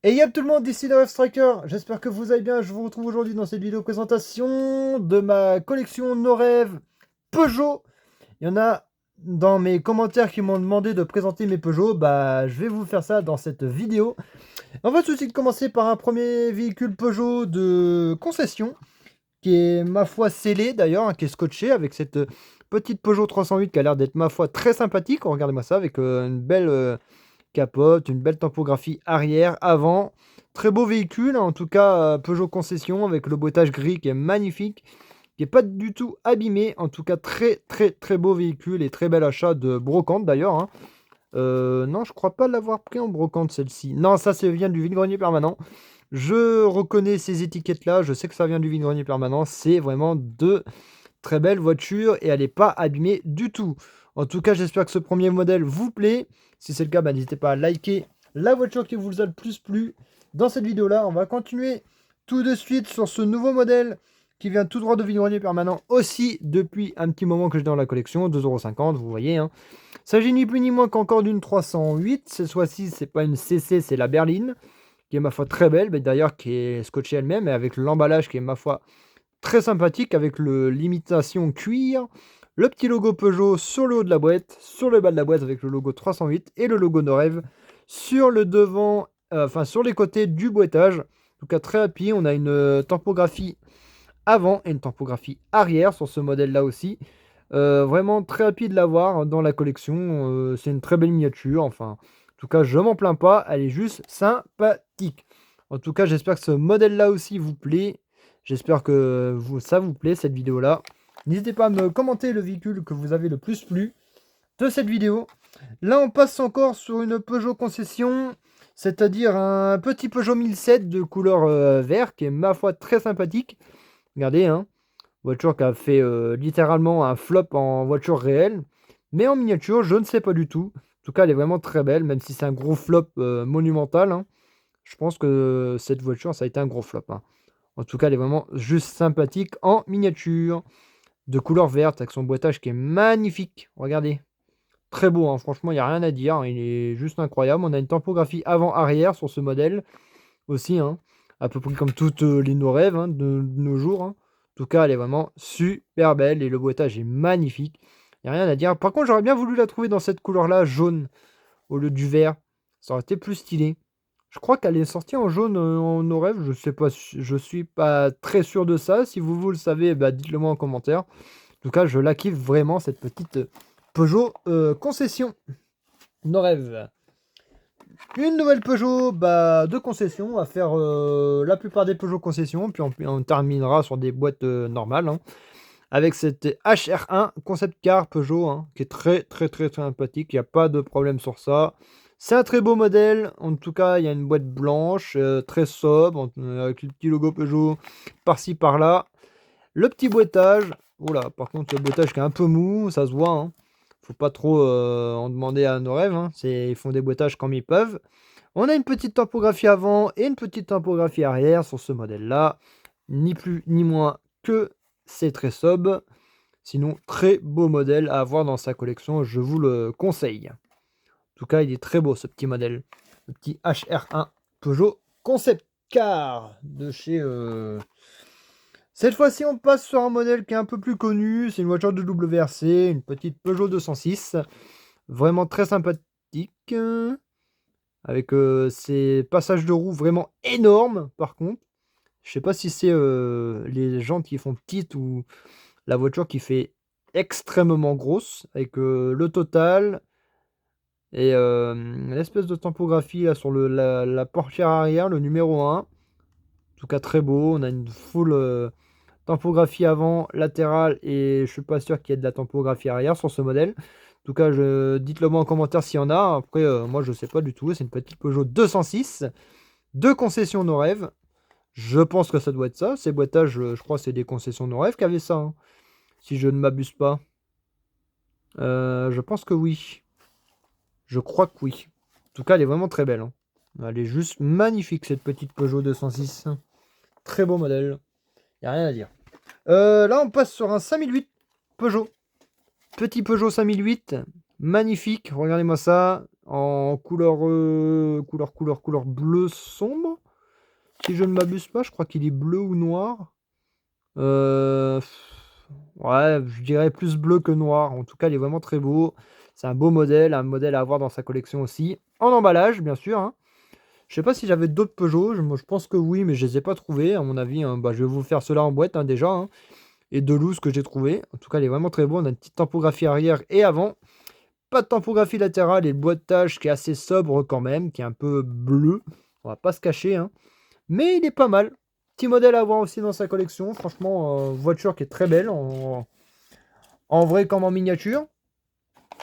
Et y'a tout le monde, ici le Striker, j'espère que vous allez bien, je vous retrouve aujourd'hui dans cette vidéo présentation de ma collection No Rêve Peugeot. Il y en a dans mes commentaires qui m'ont demandé de présenter mes Peugeot, bah je vais vous faire ça dans cette vidéo. On va tout de suite commencer par un premier véhicule Peugeot de concession, qui est ma foi scellé d'ailleurs, qui est scotché avec cette petite Peugeot 308 qui a l'air d'être ma foi très sympathique. Regardez-moi ça avec une belle... capote, une belle topographie arrière, avant. Très beau véhicule, en tout cas Peugeot concession avec le boîtage gris qui est magnifique, qui est pas du tout abîmé. En tout cas très beau véhicule et très bel achat de brocante d'ailleurs, hein. Non, je crois pas l'avoir pris en brocante celle-ci. Non, ça vient du vide-grenier permanent. Je reconnais ces étiquettes là, je sais que ça vient du vide-grenier permanent. C'est vraiment de très belle voiture et elle n'est pas abîmée du tout. En tout cas, j'espère que ce premier modèle vous plaît. Si c'est le cas, bah, n'hésitez pas à liker la voiture qui vous a le plus plu dans cette vidéo-là. On va continuer tout de suite sur ce nouveau modèle qui vient tout droit de Villeroy permanent aussi depuis un petit moment que j'ai dans la collection, 2,50 €, vous voyez. Hein. Il s'agit ni plus ni moins qu'encore d'une 308. Cette fois-ci, c'est pas une CC, c'est la berline, qui est ma foi très belle, mais d'ailleurs qui est scotchée elle-même et avec l'emballage qui est ma foi très sympathique avec l'imitation cuir, le petit logo Peugeot sur le haut de la boîte, sur le bas de la boîte avec le logo 308 et le logo Norev sur le devant, enfin sur les côtés du boîtage. En tout cas très happy, on a une tempographie avant et une tempographie arrière sur ce modèle là aussi. Vraiment très happy de l'avoir dans la collection, c'est une très belle miniature, enfin en tout cas je m'en plains pas, elle est juste sympathique. En tout cas j'espère que ce modèle là aussi vous plaît. J'espère que ça vous plaît cette vidéo là. N'hésitez pas à me commenter le véhicule que vous avez le plus plu de cette vidéo. Là on passe encore sur une Peugeot concession, c'est-à-dire un petit Peugeot 1007 de couleur vert qui est ma foi très sympathique. Regardez, hein, voiture qui a fait littéralement un flop en voiture réelle, mais en miniature je ne sais pas du tout. En tout cas elle est vraiment très belle, même si c'est un gros flop monumental, hein. Je pense que cette voiture ça a été un gros flop, hein. En tout cas, elle est vraiment juste sympathique en miniature, de couleur verte, avec son boîtage qui est magnifique. Regardez, très beau, hein. Franchement, il n'y a rien à dire, hein. Il est juste incroyable. On a une tempographie avant-arrière sur ce modèle aussi, hein. À peu près comme toutes les nos rêves, hein, de nos jours, hein. En tout cas, elle est vraiment super belle et le boîtage est magnifique. Il n'y a rien à dire. Par contre, j'aurais bien voulu la trouver dans cette couleur-là, jaune, au lieu du vert. Ça aurait été plus stylé. Je crois qu'elle est sortie en jaune en nos rêves. Je sais pas, je suis pas très sûr de ça. Si vous le savez, bah, dites-le moi en commentaire. En tout cas, je la kiffe vraiment cette petite Peugeot concession. Nos rêves. Une nouvelle Peugeot bah, de concession. On va faire la plupart des Peugeot concession. Puis on terminera sur des boîtes normales, hein, avec cette HR1 concept car Peugeot, hein, qui est très sympathique. Il n'y a pas de problème sur ça. C'est un très beau modèle. En tout cas, il y a une boîte blanche, très sobre, avec le petit logo Peugeot par-ci par-là. Le petit boîtage. Oula, par contre, le boîtage qui est un peu mou, ça se voit, hein. Faut pas trop en demander à nos rêves, hein. Ils font des boîtages comme ils peuvent. On a une petite topographie avant et une petite topographie arrière sur ce modèle-là. Ni plus ni moins que c'est très sobre. Sinon, très beau modèle à avoir dans sa collection, je vous le conseille. En tout cas, il est très beau ce petit modèle. Le petit HR1 Peugeot Concept Car de chez... Cette fois-ci, on passe sur un modèle qui est un peu plus connu. C'est une voiture de WRC, une petite Peugeot 206. Vraiment très sympathique. Avec ses passages de roue vraiment énormes, par contre. Je sais pas si c'est les jantes qui font petites ou la voiture qui fait extrêmement grosse, avec le total et l'espèce de tempographie là, sur la portière arrière, le numéro 1. En tout cas, très beau. On a une full tempographie avant, latérale, et je suis pas sûr qu'il y ait de la tempographie arrière sur ce modèle. En tout cas, dites-le moi en commentaire s'il y en a. Après, moi, je sais pas du tout. C'est une petite Peugeot 206 de concession nos rêves. Je pense que ça doit être ça. Ces boîtages, je crois que c'est des concessions nos rêves qui avaient ça, hein, si je ne m'abuse pas. Je pense que oui. Je crois que oui. En tout cas, elle est vraiment très belle, hein. Elle est juste magnifique, cette petite Peugeot 206. Très beau modèle. Il n'y a rien à dire. Là, on passe sur un 5008 Peugeot. Petit Peugeot 5008. Magnifique. Regardez-moi ça. en couleur bleu sombre. Si je ne m'abuse pas, je crois qu'il est bleu ou noir. Ouais, je dirais plus bleu que noir. En tout cas, il est vraiment très beau. C'est un beau modèle, un modèle à avoir dans sa collection aussi. En emballage, bien sûr, hein. Je sais pas si j'avais d'autres Peugeot. Moi, je pense que oui, mais je les ai pas trouvés. À mon avis, hein. Bah, je vais vous faire cela en boîte, hein, déjà, hein. Et de loose que j'ai trouvé. En tout cas, il est vraiment très beau. On a une petite tempographie arrière et avant. Pas de tempographie latérale et le boîtage qui est assez sobre quand même, qui est un peu bleu. On va pas se cacher, hein. Mais il est pas mal. Petit modèle à avoir aussi dans sa collection. Franchement, voiture qui est très belle en vrai comme en miniature.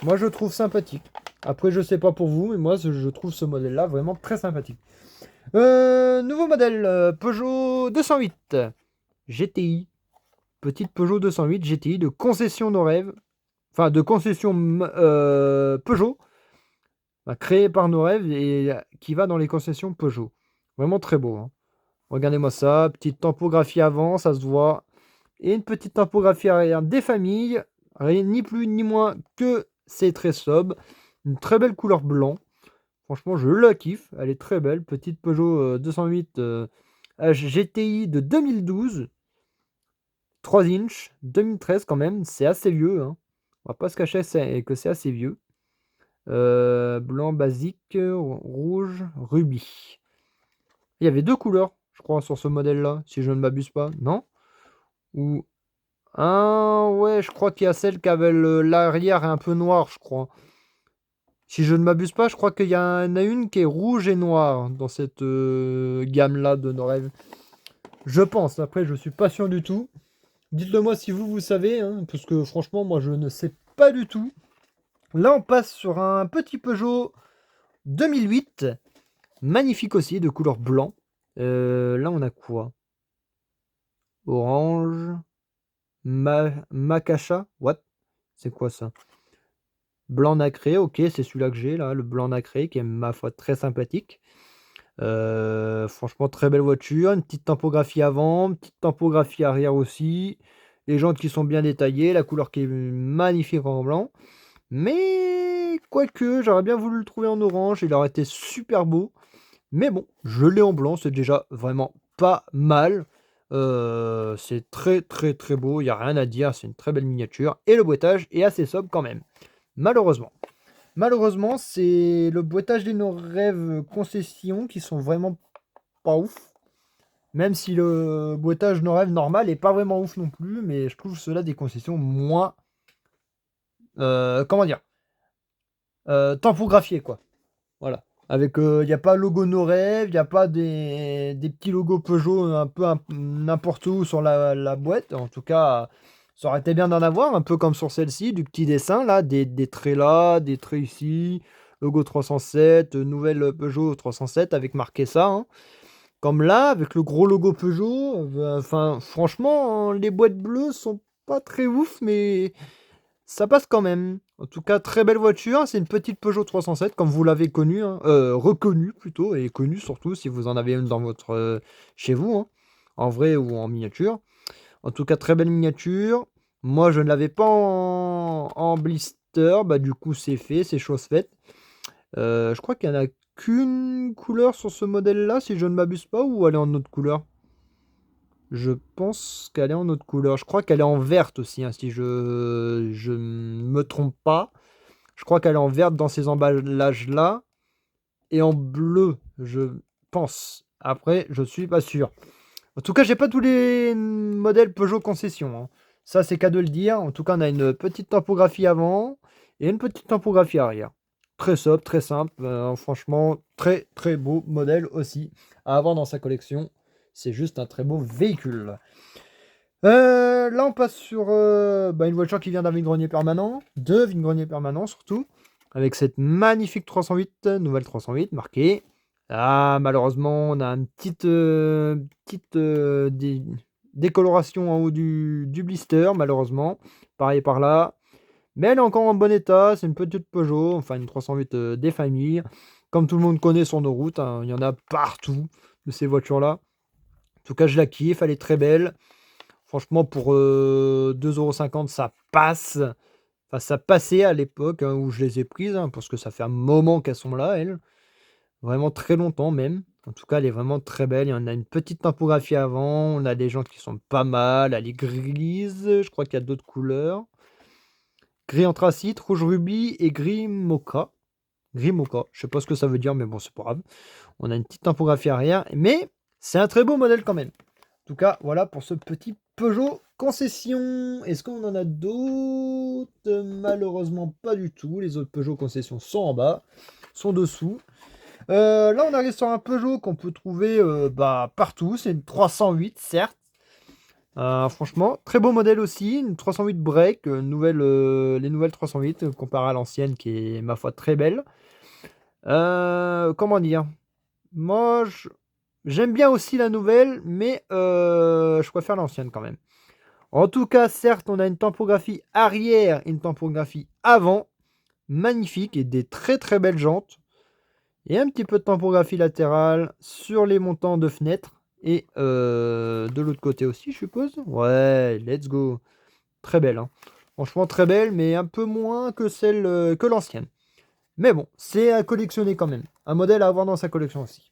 Moi, je trouve sympathique. Après, je sais pas pour vous, mais moi, je trouve ce modèle-là vraiment très sympathique. Nouveau modèle, Peugeot 208 GTI. Petite Peugeot 208 GTI de concession nos rêves. Enfin, de concession Peugeot. Créée par nos rêves et qui va dans les concessions Peugeot. Vraiment très beau, hein. Regardez-moi ça. Petite tempographie avant, ça se voit. Et une petite tempographie arrière des familles. Rien, ni plus ni moins que c'est très sobre. Une très belle couleur blanc. Franchement, je la kiffe. Elle est très belle. Petite Peugeot 208 GTI de 2012. 3 inches. 2013 quand même. C'est assez vieux, hein. On va pas se cacher que c'est assez vieux. Blanc basique, rouge, rubis. Il y avait 2 couleurs, je crois, sur ce modèle-là, si je ne m'abuse pas. Non? Ou... Ah ouais, je crois qu'il y a celle qui avait l'arrière un peu noir, je crois. Si je ne m'abuse pas, je crois qu'il y en a une qui est rouge et noire dans cette gamme-là de nos rêves. Je pense, après je suis pas sûr du tout. Dites-le moi si vous savez, hein, parce que franchement, moi je ne sais pas du tout. Là, on passe sur un petit Peugeot 2008. Magnifique aussi, de couleur blanc. Là, on a quoi? Orange. Macacha. What? C'est quoi ça? Blanc nacré, ok, c'est celui-là que j'ai, là, le blanc nacré, qui est, ma foi, très sympathique. Franchement, très belle voiture. Une petite tempographie avant, une petite tempographie arrière aussi. Les jantes qui sont bien détaillées, la couleur qui est magnifique en blanc. Mais, quoique, j'aurais bien voulu le trouver en orange, il aurait été super beau. Mais bon, je l'ai en blanc, c'est déjà vraiment pas mal. C'est très très très beau, il n'y a rien à dire, c'est une très belle miniature. Et le boîtage est assez sobre quand même, malheureusement. Malheureusement, c'est le boîtage des nos rêves concessions qui sont vraiment pas ouf. Même si le boîtage nos rêves normal est pas vraiment ouf non plus, mais je trouve cela des concessions moins... comment dire tampographiées, quoi. Voilà. Avec, il n'y a pas logo No Rêve, il n'y a pas des petits logos Peugeot un peu n'importe où sur la boîte. En tout cas, ça aurait été bien d'en avoir, un peu comme sur celle-ci, du petit dessin là, des traits là, des traits ici, logo 307, nouvelle Peugeot 307 avec marqué ça, hein. Comme là, avec le gros logo Peugeot, enfin, franchement, hein, les boîtes bleues sont pas très ouf, mais ça passe quand même. En tout cas, très belle voiture. C'est une petite Peugeot 307, comme vous l'avez connue, hein. Reconnue plutôt, et connue surtout si vous en avez une dans votre chez vous, hein, en vrai ou en miniature. En tout cas, très belle miniature. Moi, je ne l'avais pas en blister. Bah, du coup, c'est fait, c'est chose faite. Je crois qu'il n'y en a qu'une couleur sur ce modèle-là, si je ne m'abuse pas, ou elle est en autre couleur. Je pense qu'elle est en autre couleur. Je crois qu'elle est en verte aussi, hein, si je ne me trompe pas. Je crois qu'elle est en verte dans ces emballages-là. Et en bleu, je pense. Après, je suis pas sûr. En tout cas, j'ai pas tous les modèles Peugeot concession, hein. Ça, c'est qu'à de le dire. En tout cas, on a une petite topographie avant et une petite topographie arrière. Très sobre, très simple. Franchement, très très beau modèle aussi à avoir dans sa collection. C'est juste un très beau véhicule. Là, on passe sur une voiture qui vient d'un vide-grenier permanent. 2 vide-greniers permanents surtout. Avec cette magnifique 308, nouvelle 308 marquée. Ah, malheureusement, on a une petite décoloration en haut du blister, malheureusement. Pareil par là. Mais elle est encore en bon état. C'est une petite Peugeot, enfin une 308 des familles. Comme tout le monde connaît sur nos routes, hein, il y en a partout de ces voitures-là. En tout cas, je la kiffe, elle est très belle. Franchement, pour 2,50 € ça passe. Enfin, ça passait à l'époque hein, où je les ai prises, hein, parce que ça fait un moment qu'elles sont là, elles. Vraiment très longtemps même. En tout cas, elle est vraiment très belle. Il y en a une petite typographie avant. On a des jantes qui sont pas mal. Elle est grise. Je crois qu'il y a d'autres couleurs. Gris anthracite, rouge rubis et gris mocha. Gris mocha. Je sais pas ce que ça veut dire, mais bon, c'est pas grave. On a une petite typographie arrière. Mais c'est un très beau modèle quand même. En tout cas, voilà pour ce petit Peugeot concession. Est-ce qu'on en a d'autres? Malheureusement, pas du tout. Les autres Peugeot concession sont en bas, sont dessous. Là, on arrive sur un Peugeot qu'on peut trouver partout. C'est une 308, certes. Franchement, très beau modèle aussi. Une 308 break, les nouvelles 308 comparé à l'ancienne qui est, ma foi, très belle. Comment dire? Moi, j'aime bien aussi la nouvelle, mais je préfère l'ancienne quand même. En tout cas, certes, on a une typographie arrière et une typographie avant. Magnifique et des très très belles jantes. Et un petit peu de typographie latérale sur les montants de fenêtres. Et de l'autre côté aussi, je suppose. Ouais, let's go. Très belle. Hein. Franchement, très belle, mais un peu moins que celle que l'ancienne. Mais bon, c'est à collectionner quand même. Un modèle à avoir dans sa collection aussi.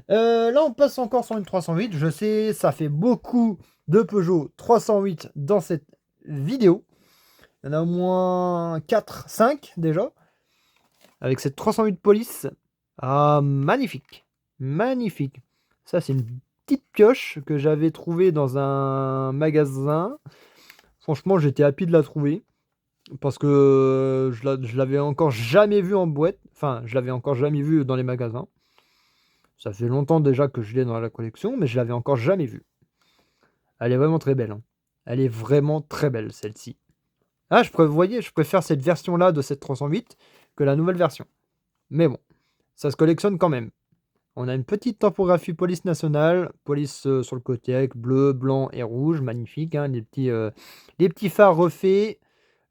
Là, on passe encore sur une 308. Je sais, ça fait beaucoup de Peugeot 308 dans cette vidéo. Il y en a au moins 4, 5 déjà. Avec cette 308 police. Ah, magnifique. Magnifique. Ça, c'est une petite pioche que j'avais trouvée dans un magasin. Franchement, j'étais happy de la trouver. Parce que je l'avais encore jamais vue en boîte. Enfin, je l'avais encore jamais vue dans les magasins. Ça fait longtemps déjà que je l'ai dans la collection, mais je l'avais encore jamais vue. Elle est vraiment très belle. Hein. Elle est vraiment très belle, celle-ci. Ah, vous voyez, je préfère cette version-là de cette 308 que la nouvelle version. Mais bon, ça se collectionne quand même. On a une petite typographie police nationale, police sur le côté avec bleu, blanc et rouge, magnifique. Hein, les petits phares refaits,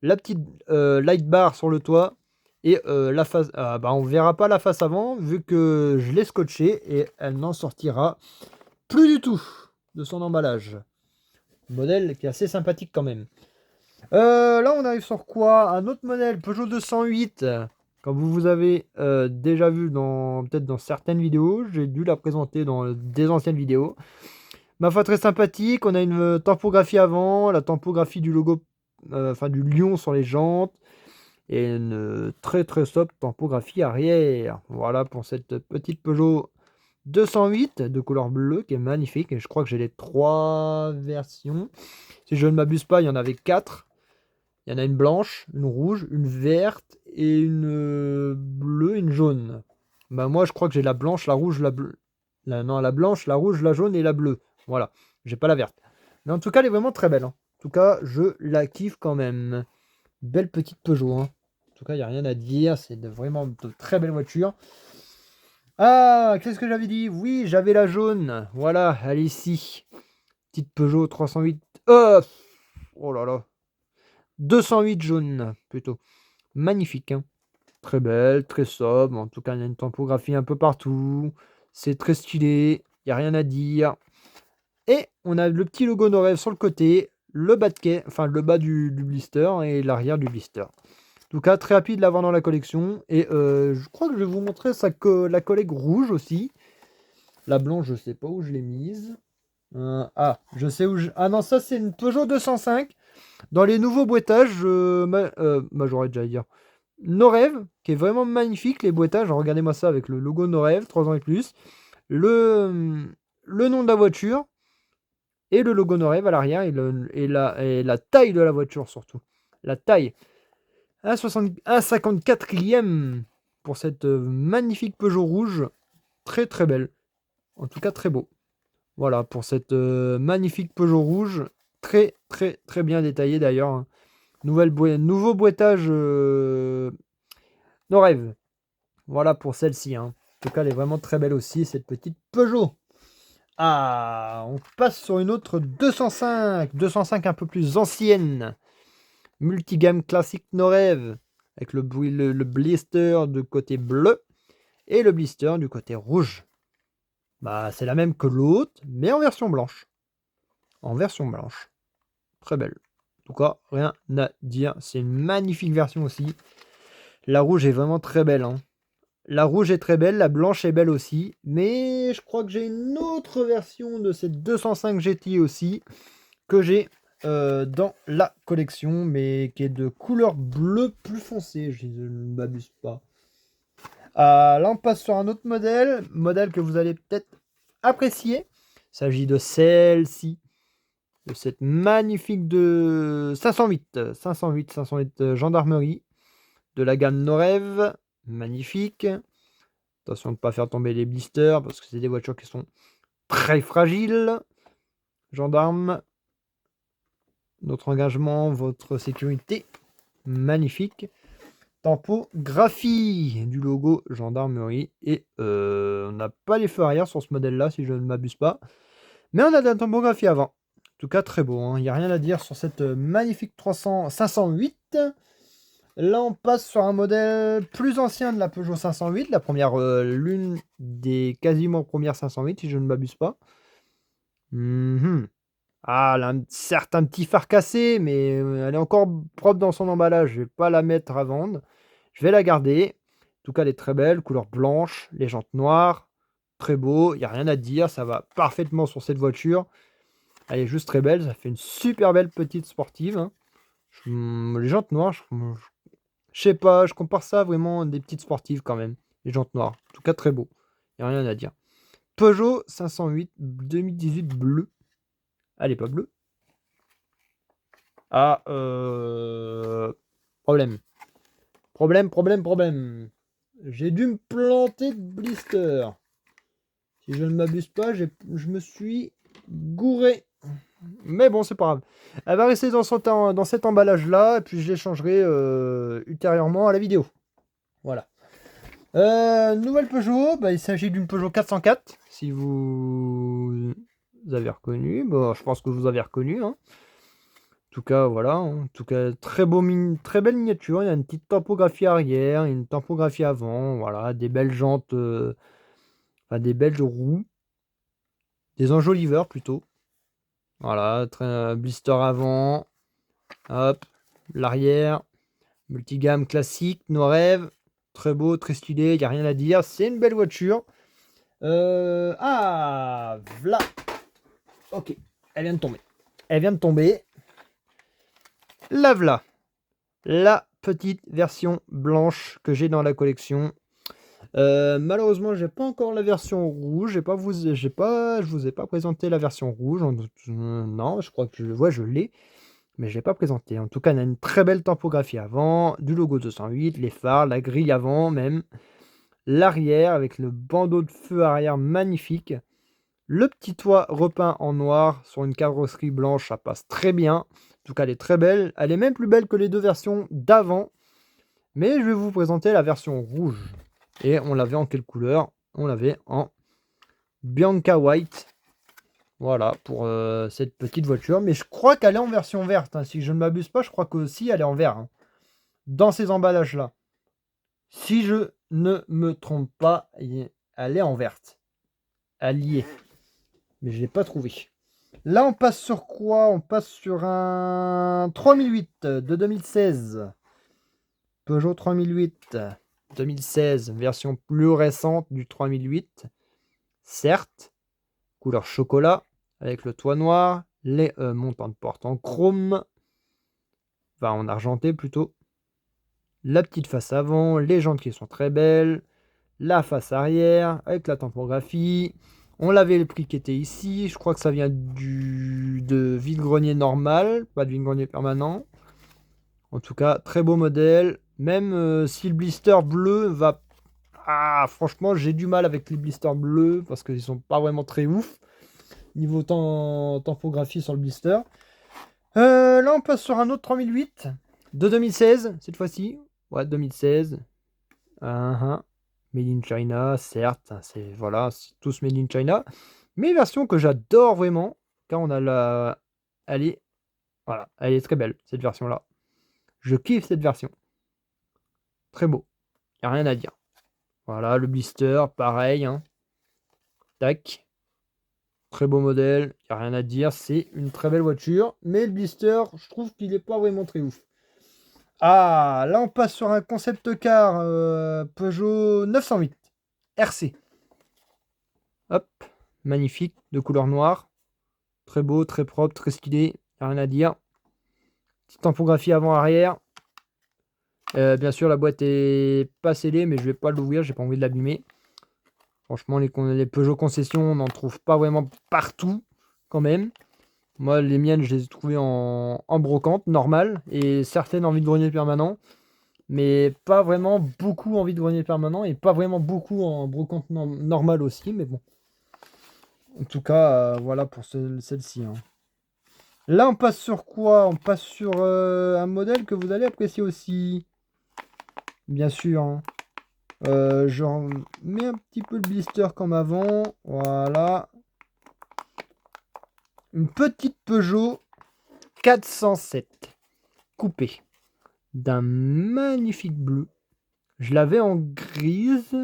la petite light bar sur le toit et la face. On verra pas la face avant vu que je l'ai scotché et elle n'en sortira plus du tout de son emballage. Modèle qui est assez sympathique quand même. Là, on arrive sur quoi? Un autre modèle, Peugeot 208. Comme vous avez déjà vu peut-être dans certaines vidéos, j'ai dû la présenter dans des anciennes vidéos. Ma foi, très sympathique. On a une typographie avant, la typographie du logo, du lion sur les jantes. Et une très très sobre typographie arrière. Voilà pour cette petite Peugeot 208 de couleur bleue qui est magnifique. Et je crois que j'ai les 3 versions. Si je ne m'abuse pas, il y en avait 4. Il y en a une blanche, une rouge, une verte et une bleue, une jaune. Bah moi je crois que j'ai la blanche, la rouge, la bleue. La blanche, la rouge, la jaune et la bleue. Voilà. J'ai pas la verte. Mais en tout cas, elle est vraiment très belle. Hein. En tout cas, je la kiffe quand même. Belle petite Peugeot. Hein. En tout cas, il n'y a rien à dire. C'est vraiment de très belles voitures. Ah, qu'est-ce que j'avais dit? Oui, j'avais la jaune. Voilà, elle est ici. Petite Peugeot 308. Oh là là. 208 jaune, plutôt. Magnifique, hein. Très belle, très sobre. En tout cas, il y a une typographie un peu partout. C'est très stylé. Il n'y a rien à dire. Et on a le petit logo Norev sur le côté. Le bas de quai, enfin le bas du blister et l'arrière du blister. En tout cas, très rapide de l'avoir dans la collection. Et je crois que je vais vous montrer la collègue rouge aussi. La blanche, je sais pas où je l'ai mise. Je sais où je... Ah non, ça c'est une Peugeot 205. Dans les nouveaux boîtages, j'aurais déjà à dire. Norev, qui est vraiment magnifique, les boîtages. Regardez-moi ça avec le logo Norev, 3 ans et plus. Le nom de la voiture et le logo Norev à l'arrière et la taille de la voiture surtout. La taille. 1,54e pour cette magnifique Peugeot rouge. Très très belle. En tout cas très beau. Voilà pour cette magnifique Peugeot rouge. Très très très bien détaillé d'ailleurs. Hein. Nouveau boîtage Norev. Voilà pour celle-ci. Hein. En tout cas, elle est vraiment très belle aussi, cette petite Peugeot. Ah, on passe sur une autre 205. 205 un peu plus ancienne. Multigamme classique Norev. Avec le blister du côté bleu et le blister du côté rouge. Bah, c'est la même que l'autre, mais en version blanche. En version blanche. Très belle. En tout cas, rien à dire. C'est une magnifique version aussi. La rouge est vraiment très belle, hein. La rouge est très belle, la blanche est belle aussi. Mais je crois que j'ai une autre version de cette 205 GTI aussi que j'ai dans la collection, mais qui est de couleur bleu plus foncé, je ne m'abuse pas. Là, on passe sur un autre modèle que vous allez peut-être apprécier. Il s'agit de celle-ci, de cette magnifique de 508 gendarmerie de la gamme Norev. Magnifique. Attention de ne pas faire tomber les blisters parce que c'est des voitures qui sont très fragiles. Gendarme, notre engagement, votre sécurité, magnifique. Tampographie du logo gendarmerie. Et on n'a pas les feux arrière sur ce modèle-là, si je ne m'abuse pas. Mais on a de la tampographie avant. En tout cas, très beau, hein. Il n'y a rien à dire sur cette magnifique 508. Là, on passe sur un modèle plus ancien de la Peugeot 508. La première, l'une des quasiment premières 508, si je ne m'abuse pas. Ah, elle a certes un petit phare cassé, mais elle est encore propre dans son emballage. Je vais pas la mettre à vendre. Je vais la garder. En tout cas, elle est très belle. Couleur blanche, les jantes noires. Très beau. Il n'y a rien à dire. Ça va parfaitement sur cette voiture. Elle est juste très belle. Ça fait une super belle petite sportive, hein. Les jantes noires, je sais pas. Je compare ça vraiment à des petites sportives quand même. Les jantes noires. En tout cas, très beau. Il n'y a rien à dire. Peugeot 508 2018 bleu. Elle est pas bleue. Ah, problème. Problème. J'ai dû me planter de blister. Si je ne m'abuse pas, je me suis gouré. Mais bon, c'est pas grave. Elle va rester dans cet emballage-là, et puis je l'échangerai ultérieurement à la vidéo. Voilà. Nouvelle Peugeot, il s'agit d'une Peugeot 404. Si vous avez reconnu, je pense que vous avez reconnu, hein. En tout cas, voilà. En tout cas, très belle miniature. Il y a une petite tampographie arrière, une tampographie avant. Voilà, des belles jantes, des belles roues, des enjoliveurs plutôt. Voilà, blister avant. Hop, l'arrière, multigamme classique, Norev. Très beau, très stylé. Il n'y a rien à dire. C'est une belle voiture. Voilà. Ok, elle vient de tomber. La voilà. La petite version blanche que j'ai dans la collection. Malheureusement, j'ai pas encore la version rouge. Je vous ai pas présenté la version rouge. Non, je crois que je l'ai, mais je l'ai pas présenté. En tout cas, on a une très belle tampographie avant, du logo 208, les phares, la grille avant même, l'arrière avec le bandeau de feu arrière magnifique, le petit toit repeint en noir sur une carrosserie blanche, ça passe très bien. En tout cas, elle est très belle. Elle est même plus belle que les deux versions d'avant. Mais je vais vous présenter la version rouge. Et on l'avait en quelle couleur? On l'avait en Bianca White. Voilà, pour cette petite voiture. Mais je crois qu'elle est en version verte, hein. Si je ne m'abuse pas, je crois qu'aussi elle est en vert, hein, dans ces emballages-là. Si je ne me trompe pas, elle est en verte. Elle y est. Mais je ne l'ai pas trouvé. Là, on passe sur quoi? On passe sur un 3008 de 2016. Peugeot 3008 2016, version plus récente du 3008. Certes, couleur chocolat, avec le toit noir, les montants de porte en chrome, enfin en argenté plutôt. La petite face avant, les jantes qui sont très belles, la face arrière, avec la tampographie. On l'avait le prix qui était ici, je crois que ça vient de vide-grenier normal, pas de vide-grenier permanent. En tout cas, très beau modèle. Même si le blister bleu va... Ah, franchement, j'ai du mal avec les blisters bleus parce qu'ils sont pas vraiment très ouf. Niveau tampographie sur le blister. Là, on passe sur un autre 3008 de 2016, cette fois-ci. Ouais, 2016. Made in China, certes. C'est tous Made in China. Mais version que j'adore vraiment. Car on a la... Elle est très belle, cette version-là. Je kiffe cette version. Très beau. Y a rien à dire. Voilà, le blister, pareil, hein. Tac. Très beau modèle, il n'y a rien à dire, c'est une très belle voiture. Mais le blister, je trouve qu'il n'est pas vraiment très ouf. Ah, là on passe sur un concept car Peugeot 908 RC. Hop, magnifique, de couleur noire. Très beau, très propre, très stylé, y a rien à dire. Petite typographie avant-arrière. Bien sûr, la boîte est pas scellée, mais je vais pas l'ouvrir, j'ai pas envie de l'abîmer. Franchement, les Peugeot concessions, on n'en trouve pas vraiment partout, quand même. Moi, les miennes, je les ai trouvées en brocante, normale, et certaines en vide-grenier permanent. Mais pas vraiment beaucoup en vide-grenier permanent, et pas vraiment beaucoup en brocante normale aussi, mais bon. En tout cas, voilà pour celle-ci. Hein. Là, on passe sur quoi? On passe sur un modèle que vous allez apprécier aussi. Bien sûr. Hein. Je mets un petit peu le blister comme avant. Voilà. Une petite Peugeot 407 coupée d'un magnifique bleu. Je l'avais en grise,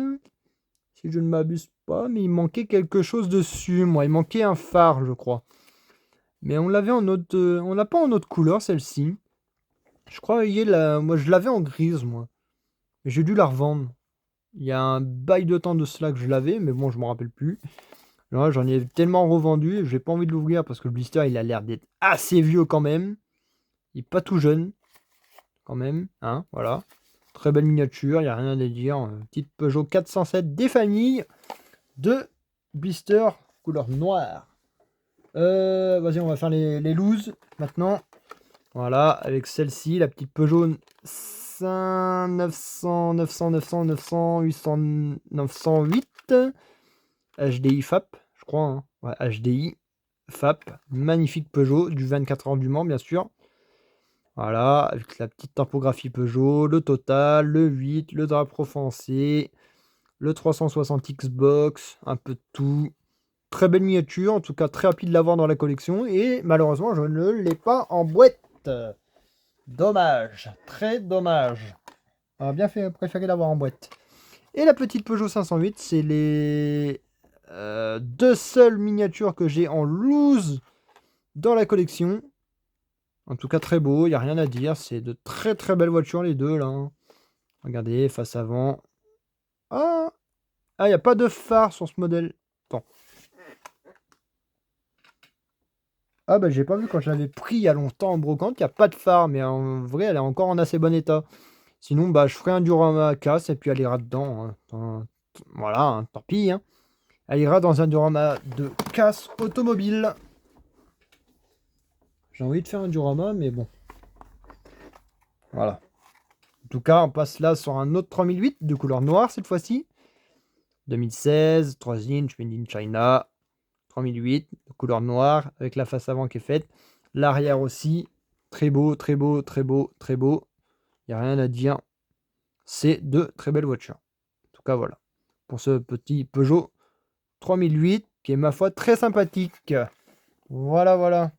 si je ne m'abuse pas, mais il manquait quelque chose dessus, moi. Il manquait un phare, je crois. Mais on l'avait en autre, on l'a pas en autre couleur, celle-ci. Je crois moi je l'avais en grise, moi. J'ai dû la revendre. Il y a un bail de temps de cela que je l'avais, mais bon, je m'en rappelle plus. Là, j'en ai tellement revendu, j'ai pas envie de l'ouvrir parce que le blister, il a l'air d'être assez vieux quand même. Il est pas tout jeune, quand même. Hein, voilà. Très belle miniature, il n'y a rien à dire. Petite Peugeot 407 des familles de blister couleur noire. Vas-y, on va faire les looses maintenant. Voilà, avec celle-ci, la petite Peugeot 900, 900, 900, 900, 800, 908 HDI FAP, je crois. Hein. Ouais, HDI FAP, magnifique Peugeot, du 24 heures du Mans, bien sûr. Voilà, avec la petite typographie Peugeot, le total, le 8, le drapeau français, le 360 Xbox, un peu de tout. Très belle miniature, en tout cas très rapide de l'avoir dans la collection. Et malheureusement, je ne l'ai pas en boîte. Dommage, très dommage. J'aurais bien préféré l'avoir en boîte. Et la petite Peugeot 508, c'est les deux seules miniatures que j'ai en loose dans la collection. En tout cas, très beau, il n'y a rien à dire. C'est de très très belles voitures, les deux là. Hein. Regardez, face avant. Ah, il n'y a pas de phare sur ce modèle. Attends. Ah bah j'ai pas vu quand je l'avais pris il y a longtemps en brocante, il n'y a pas de phare, mais en vrai elle est encore en assez bon état. Sinon bah je ferai un diorama à casse et puis elle ira dedans. Hein. Voilà, hein, tant pis. Hein. Elle ira dans un diorama de casse automobile. J'ai envie de faire un diorama, mais bon. Voilà. En tout cas, on passe là sur un autre 3008 de couleur noire cette fois-ci. 2016, 3 inch, made in China. 3008, de couleur noire, avec la face avant qui est faite. L'arrière aussi. Très beau, très beau, très beau, très beau. Il n'y a rien à dire. C'est de très belles voitures. En tout cas, voilà. Pour ce petit Peugeot 3008, qui est ma foi très sympathique. Voilà, voilà.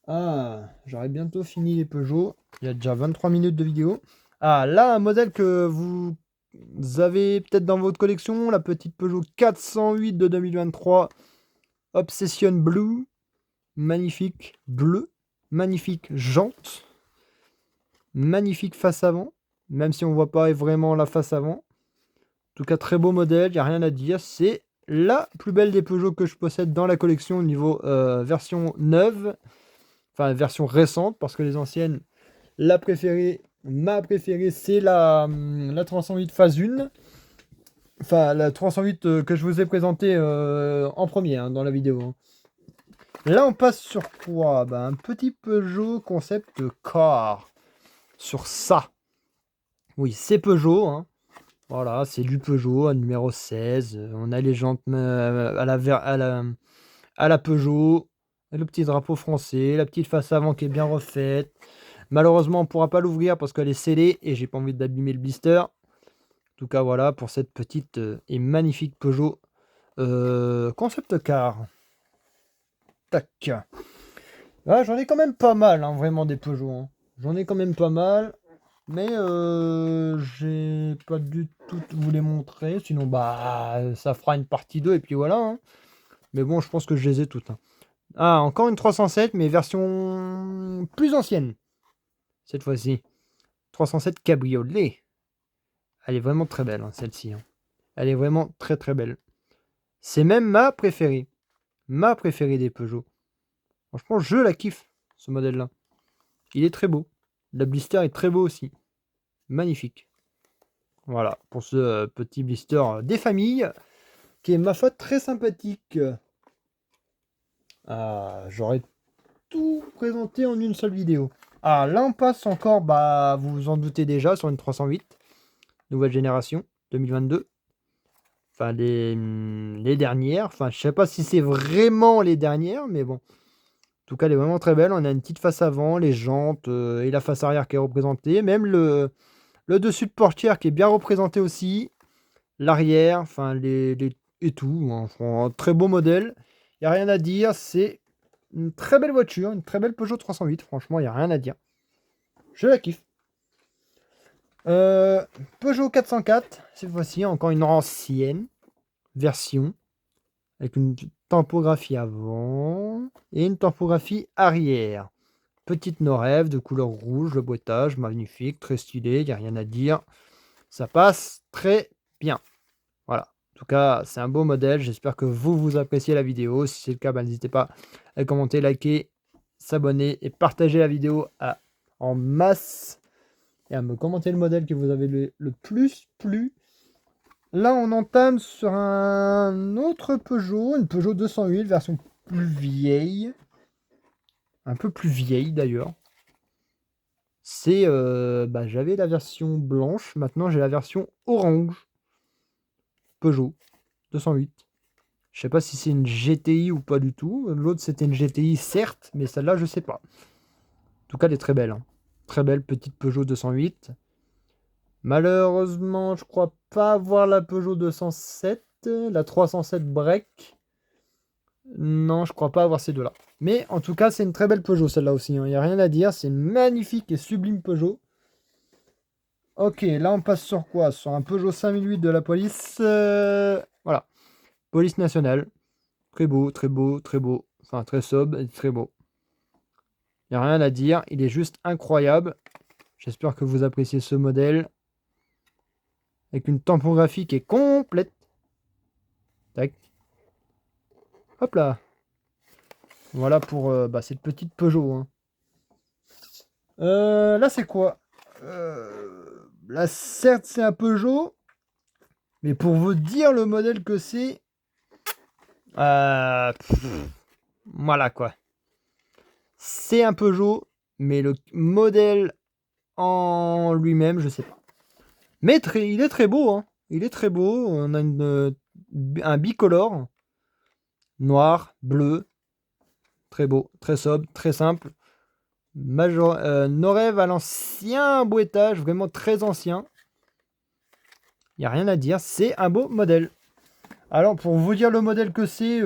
Ah, j'aurais bientôt fini les Peugeot. Il y a déjà 23 minutes de vidéo. Ah, là, un modèle que vous avez peut-être dans votre collection, la petite Peugeot 408 de 2023. Obsession Blue. Magnifique bleu. Magnifique jante. Magnifique face avant. Même si on voit pas vraiment la face avant. En tout cas, très beau modèle. Il n'y a rien à dire. C'est la plus belle des Peugeot que je possède dans la collection au niveau version neuve. Enfin, version récente. Parce que les anciennes, ma préférée, c'est la 308 phase 1. Enfin, la 308 que je vous ai présentée en premier hein, dans la vidéo. Hein. Là, on passe sur quoi? Un petit Peugeot concept car. Sur ça. Oui, c'est Peugeot. Hein. Voilà, c'est du Peugeot, un numéro 16. On a les jantes à la Peugeot. Le petit drapeau français. La petite face avant qui est bien refaite. Malheureusement, on ne pourra pas l'ouvrir parce qu'elle est scellée et j'ai pas envie d'abîmer le blister. En tout cas, voilà pour cette petite et magnifique Peugeot concept car. Tac. Ah, j'en ai quand même pas mal, hein, vraiment des Peugeot. Hein. J'en ai quand même pas mal. Mais j'ai pas du tout vous les montrer. Sinon, bah, ça fera une partie 2 et puis voilà. Hein. Mais bon, je pense que je les ai toutes. Hein. Ah, encore une 307, mais version plus ancienne. Cette fois-ci. 307 Cabriolet. Elle est vraiment très belle, hein, celle-ci. Hein. Elle est vraiment très très belle. C'est même ma préférée. Ma préférée des Peugeot. Franchement, je la kiffe, ce modèle-là. Il est très beau. Le blister est très beau aussi. Magnifique. Voilà, pour ce petit blister des familles, qui est, ma foi, très sympathique. Ah, j'aurais tout présenté en une seule vidéo. Ah, là, on passe encore, bah, vous vous en doutez déjà, sur une 308. Nouvelle génération, 2022. Enfin, les dernières. Enfin, je sais pas si c'est vraiment les dernières, mais bon. En tout cas, elle est vraiment très belle. On a une petite face avant, les jantes et la face arrière qui est représentée. Même le dessus de portière qui est bien représenté aussi. L'arrière, enfin, et tout. Enfin, un très beau modèle. Il n'y a rien à dire. C'est une très belle voiture. Une très belle Peugeot 308. Franchement, il n'y a rien à dire. Je la kiffe. Peugeot 404. Cette fois-ci, encore une ancienne version. Avec une tempographie avant et une tempographie arrière. Petite Norève de couleur rouge, le boîtage magnifique, très stylé, il n'y a rien à dire. Ça passe très bien. Voilà. En tout cas, c'est un beau modèle. J'espère que vous appréciez la vidéo. Si c'est le cas, n'hésitez pas à commenter, liker, s'abonner et partager la vidéo en masse. Et à me commenter le modèle que vous avez le plus plu. Là, on entame sur un autre Peugeot, une Peugeot 208, version plus vieille. Un peu plus vieille d'ailleurs. C'est, j'avais la version blanche, maintenant j'ai la version orange. Peugeot 208. Je sais pas si c'est une GTI ou pas du tout. L'autre c'était une GTI certes, mais celle-là je sais pas. En tout cas, elle est très belle. Hein. Très belle petite Peugeot 208. Malheureusement, je crois pas avoir la Peugeot 207, la 307 break. Non, je crois pas avoir ces deux-là. Mais en tout cas, c'est une très belle Peugeot celle-là aussi. Il n'y a rien à dire. C'est une magnifique et sublime Peugeot. Ok, là on passe sur quoi? Sur un Peugeot 5008 de la police. Voilà. Police nationale. Très beau, très beau, très beau. Enfin, très sobre et très beau. Il n'y a rien à dire. Il est juste incroyable. J'espère que vous appréciez ce modèle. Avec une tempographie qui est complète. Tac. Hop là. Voilà pour cette petite Peugeot. Hein. Là c'est quoi? Là certes c'est un Peugeot. Mais pour vous dire le modèle que c'est... voilà quoi. C'est un Peugeot, mais le modèle en lui-même, je sais pas. Mais il est très beau, hein. Il est très beau. On a un bicolore. Noir, bleu. Très beau, très sobre, très simple. Norève à l'ancien boîtage, vraiment très ancien. Il n'y a rien à dire, c'est un beau modèle. Alors, pour vous dire le modèle que c'est,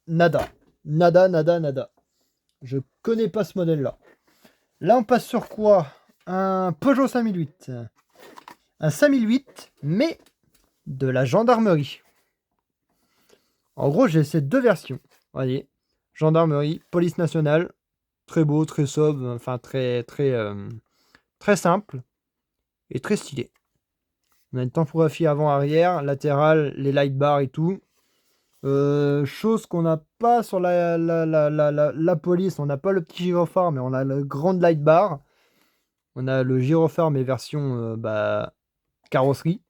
nada. Nada, nada, nada. Je connais pas ce modèle-là. Là, on passe sur quoi? Un Peugeot 5008. Un 5008, mais de la gendarmerie. En gros, j'ai ces deux versions. Voyez, gendarmerie, police nationale. Très beau, très sobre, enfin très simple et très stylé. On a une tempographie avant-arrière, latérale, les light bars et tout. Chose qu'on n'a pas sur la police. On n'a pas le petit gyrophare, mais on a le grand light bar. On a le gyrophare, mais version carrosserie.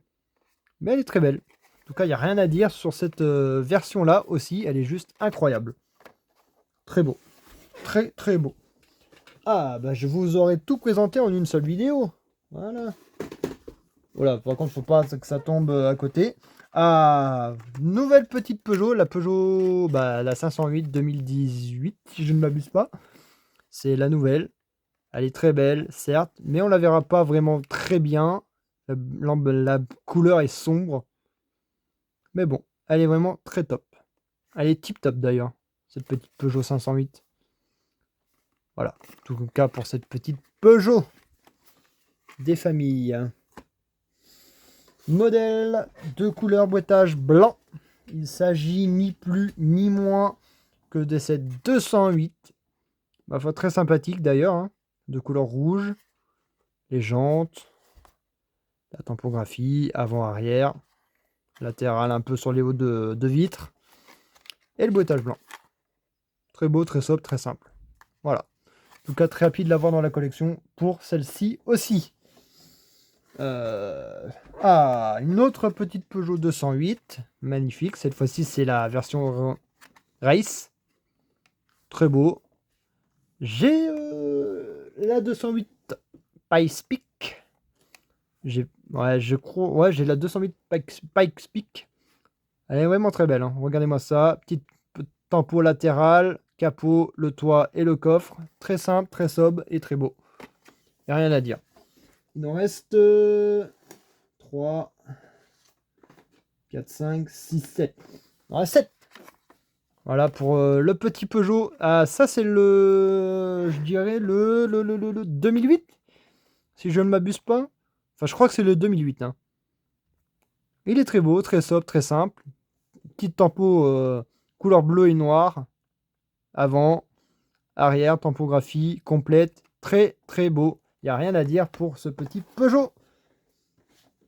Mais elle est très belle. En tout cas, il n'y a rien à dire sur cette version-là aussi. Elle est juste incroyable. Très beau. Très, très beau. Ah, je vous aurais tout présenté en une seule vidéo. Voilà. Voilà, par contre, faut pas que ça tombe à côté. Ah, nouvelle petite Peugeot, la Peugeot, la 508 2018, si je ne m'abuse pas. C'est la nouvelle. Elle est très belle, certes, mais on la verra pas vraiment très bien. La couleur est sombre. Mais bon, elle est vraiment très top. Elle est tip top d'ailleurs, cette petite Peugeot 508. Voilà, en tout cas pour cette petite Peugeot des familles. Modèle de couleur boîtage blanc Il s'agit ni plus ni moins que de cette 208. Ma foi, très sympathique d'ailleurs, hein, de couleur rouge. Les jantes, la tampographie, avant-arrière, latéral un peu sur les hauts de vitre, et le boîtage blanc. Très beau, très sobre, très simple. Voilà. En tout cas, très rapide de l'avoir dans la collection pour celle-ci aussi. Une autre petite Peugeot 208, magnifique. Cette fois-ci, c'est la version Race. Très beau. J'ai la 208 Pikes Peak. J'ai la 208 Pikes Peak. Elle est vraiment très belle, hein. Regardez-moi ça. Petite tempo latérale, capot, le toit et le coffre. Très simple, très sobre et très beau. Il n'y a rien à dire. Il en reste 3, 4, 5, 6, 7. Il en reste 7. Voilà pour le petit Peugeot. Ah, ça c'est je dirais le 2008. Si je ne m'abuse pas. Enfin, je crois que c'est le 2008. Hein. Il est très beau, très sobre, très simple. Petite tempo couleur bleu et noir. Avant, arrière, tampographie complète. Très très beau. Il n'y a rien à dire pour ce petit Peugeot.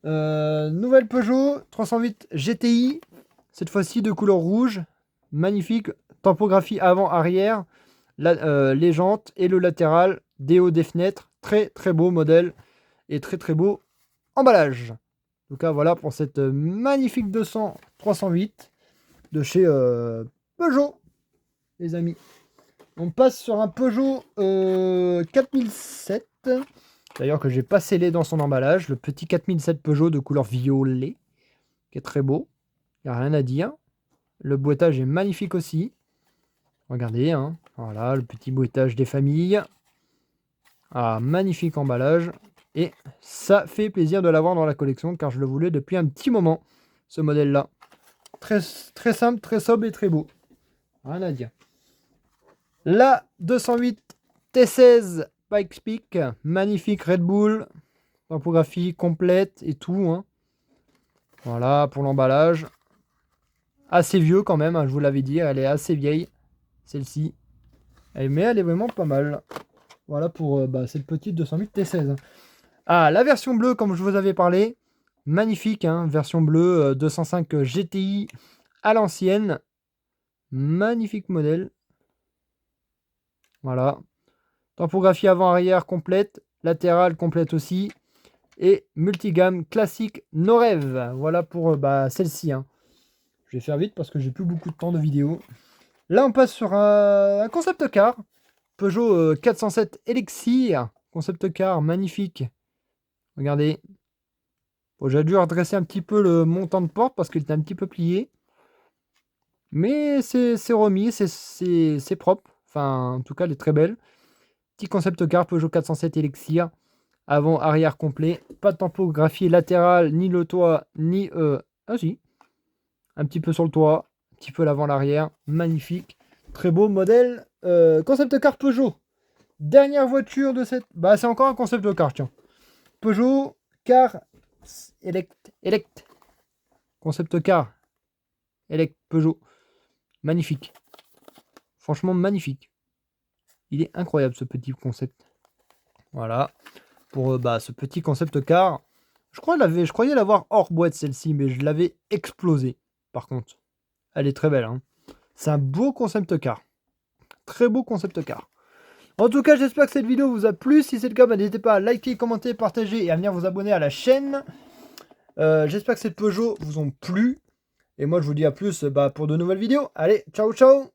Nouvelle Peugeot 308 GTI. Cette fois-ci de couleur rouge. Magnifique. Tampographie avant-arrière. Les jantes et le latéral. Des hauts, des fenêtres. Très très beau modèle. Et très très beau emballage. En tout cas, voilà pour cette magnifique 308 de chez Peugeot, les amis. On passe sur un Peugeot 4007. D'ailleurs, que j'ai pas scellé dans son emballage. Le petit 4007 Peugeot de couleur violet, qui est très beau. Il n'y a rien à dire. Le boîtage est magnifique aussi. Regardez, hein. Voilà, le petit boîtage des familles. Ah, magnifique emballage. Et ça fait plaisir de l'avoir dans la collection, car je le voulais depuis un petit moment, ce modèle-là. Très, très simple, très sobre et très beau. Rien à dire. La 208 T16 Pikes Peak, magnifique Red Bull, typographie complète et tout. Hein. Voilà pour l'emballage. Assez vieux quand même, hein, je vous l'avais dit, elle est assez vieille, celle-ci. Mais elle est vraiment pas mal. Voilà pour cette petite 208 T16. Ah, la version bleue, comme je vous avais parlé, magnifique, hein, version bleue 205 GTI à l'ancienne. Magnifique modèle. Voilà. Typographie avant-arrière complète, latérale complète aussi. Et multigamme classique Norev. Voilà pour celle-ci. Hein. Je vais faire vite parce que j'ai plus beaucoup de temps de vidéo. Là, on passe sur un concept car. Peugeot 407 Elixir. Concept car magnifique. Regardez. Bon, j'ai dû redresser un petit peu le montant de porte parce qu'il était un petit peu plié. Mais c'est remis, c'est propre. Enfin, en tout cas, elle est très belle. Petit concept car Peugeot 407 Elixir. Avant, arrière complet. Pas de typographie latérale, ni le toit, ni... Ah si. Un petit peu sur le toit. Un petit peu l'avant, l'arrière. Magnifique. Très beau modèle. Concept car Peugeot. Dernière voiture de cette... Bah, c'est encore un concept car, tiens. Peugeot car elect. Concept car elect Peugeot. Magnifique. Franchement, magnifique. Il est incroyable, ce petit concept. Voilà. Pour ce petit concept car. Je croyais l'avoir hors boîte, celle-ci, mais je l'avais explosé. Par contre. Elle est très belle. Hein. C'est un beau concept car. Très beau concept car. En tout cas, j'espère que cette vidéo vous a plu. Si c'est le cas, n'hésitez pas à liker, commenter, partager et à venir vous abonner à la chaîne. J'espère que ces Peugeot vous ont plu. Et moi, je vous dis à plus pour de nouvelles vidéos. Allez, ciao, ciao!